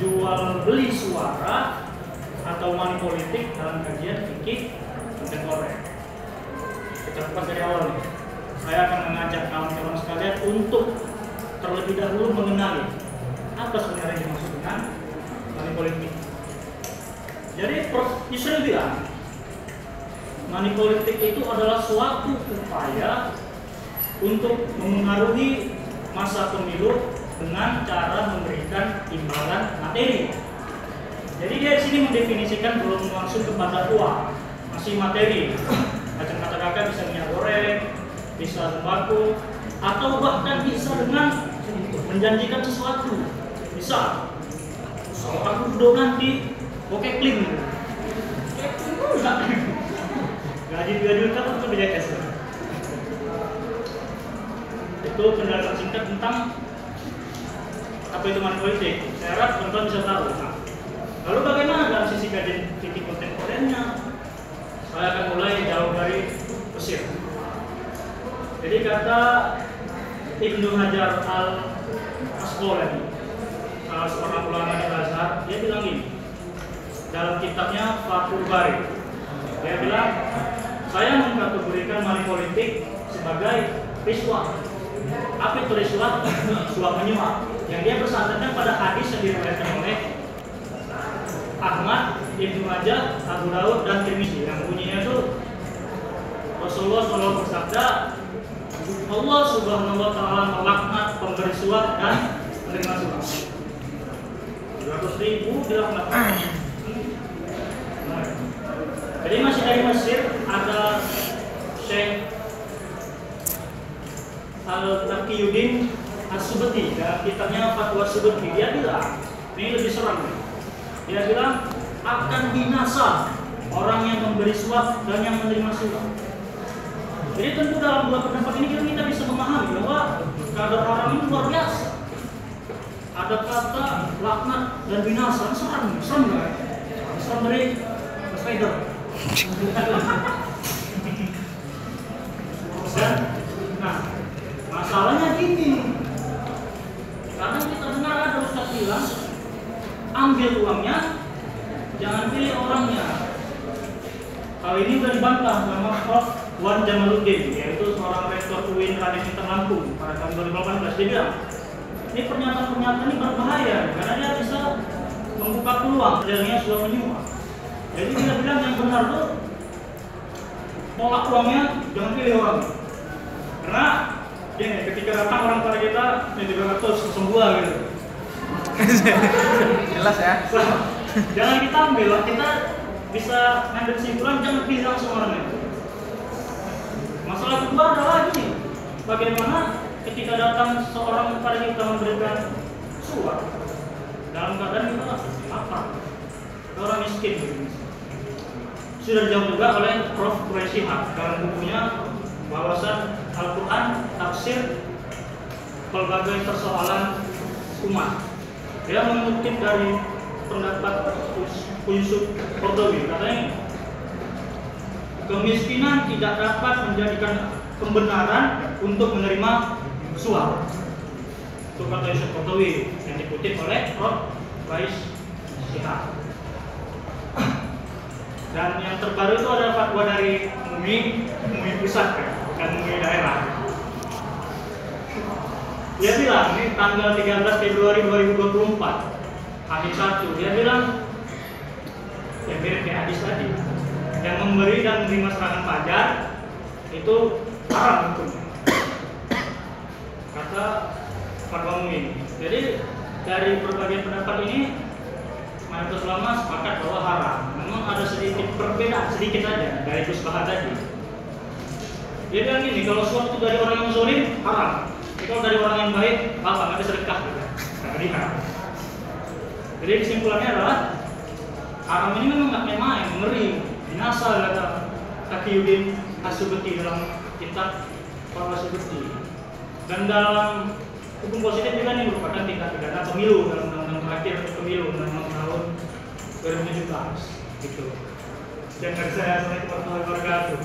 jual beli suara atau money politik dalam kajian fikih kontemporer. Kita buka dari awal nih. Saya akan mengajak kawan-kawan sekalian untuk terlebih dahulu mengenali apa sebenarnya yang dimaksud dengan money politik. Jadi Prof. Yusril bilang money politik itu adalah suatu upaya untuk memengaruhi masa pemilu dengan cara memberikan imbalan materi. Jadi dia di sini mendefinisikan belum langsung kepada uang, masih materi. Macam kata kakak bisa minyak goreng, bisa sembako, atau bahkan bisa dengan menjanjikan sesuatu. Bisa, aku udah nanti oke kling. Gaji 2 juta untuk BJS. Itu penjelasan singkat tentang apa itu money politik. Saya harap teman-teman bisa tahu. Nah, lalu bagaimana dalam sisi kajian fikih kontemporer-nya? Saya akan mulai jauh dari Mesir. Jadi kata Ibnu Hajar al-Asqalani, salah seorang ulama di Azhar, dia bilang gini dalam kitabnya Fathul Bari. Dia bilang, saya mengkategorikan money politik sebagai riswah. Apa itu riswah? Suap menyuap. Yang dia bersandarkan pada hadis yang diriwayatkan oleh Ahmad, Ibnu Majah, Abu Daud, dan Tirmizi. Yang bunyinya itu Rasulullah SAW bersabda, Allah Subhanahu wa Ta'ala melaknat pemberi suap dan penerima suap. 200.000 dilaknat. Jadi masih dari Mesir ada Syekh Al-Taqiyuddin As-Subki dalam kitabnya Fatwa Subki. Dia bilang, ini lebih serem. Dia bilang akan binasa orang yang memberi suap dan yang menerima suap. Jadi tentu dalam dua pendapat ini kita bisa memahami bahwa kadar orang ini luar biasa. Ada kata laknat dan binasa, serem kan? Serem dari Spider. Nah, masalahnya gini. Karena kita dengar ada Ustaz bilang, ambil uangnya, jangan pilih orangnya. Hal ini sudah dibantah sama Prof. Wan Jamaluddin, yaitu seorang rektor UIN Raden Intan Lampung pada tahun 2018. Dia bilang, ini pernyataan-pernyataan ini berbahaya karena dia bisa membuka peluang terjadinya suap menyuap. Jadi kita bilang yang benar tuh tolak uangnya, jangan pilih orang. Karena gini, ketika datang orang pada kita yang juga ngatur sembuh gitu. Jelas ya. Jangan kita ambil, kita bisa ngambil kesimpulan jangan pilih langsung orang itu. Masalah kedua adalah gini, bagaimana ketika datang seorang kepada kita memberikan suap dalam keadaan kita lapar, orang miskin gitu. Sudah dijawab juga oleh Prof. Quraisy dalam bukunya Wawasan Al-Quran Tafsir Pelbagai Persoalan Umat. Dia mengutip dari pendapat Yusuf Qaradawi, katanya kemiskinan tidak dapat menjadikan pembenaran untuk menerima suap. Itu kata Yusuf Qaradawi yang dikutip oleh Prof. Quraisy. Dan yang terbaru itu ada fatwa dari MUI pusat, bukan MUI daerah. Dia bilang, ini tanggal 13 Februari 2024, hari 1, dia bilang, ya mirip kayak hadis tadi, yang memberi dan menerima serangan pajak itu haram hukumnya, kata fatwa MUI. Jadi dari berbagai pendapat ini, mayoritas ulama sepakat bahwa haram. Memang ada sedikit perbedaan, sedikit aja dari Tusbaha tadi. Dia bilang gini, kalau suap itu dari orang yang zalim, haram. Tapi kalau dari orang yang baik, apa? Nggak bisa sedekah gitu. Jadi haram. Jadi kesimpulannya adalah haram ini memang nggak main-main, ngeri, binasa kata Taqiyuddin As-Subki dalam kitab Fatwa Subki. Dan dalam hukum positif juga ini merupakan tindak pidana pemilu dalam undang-undang terakhir pemilu undang-undang tahun 2017 gitu. Dan dari saya, assalamualaikum warahmatullahi wabarakatuh.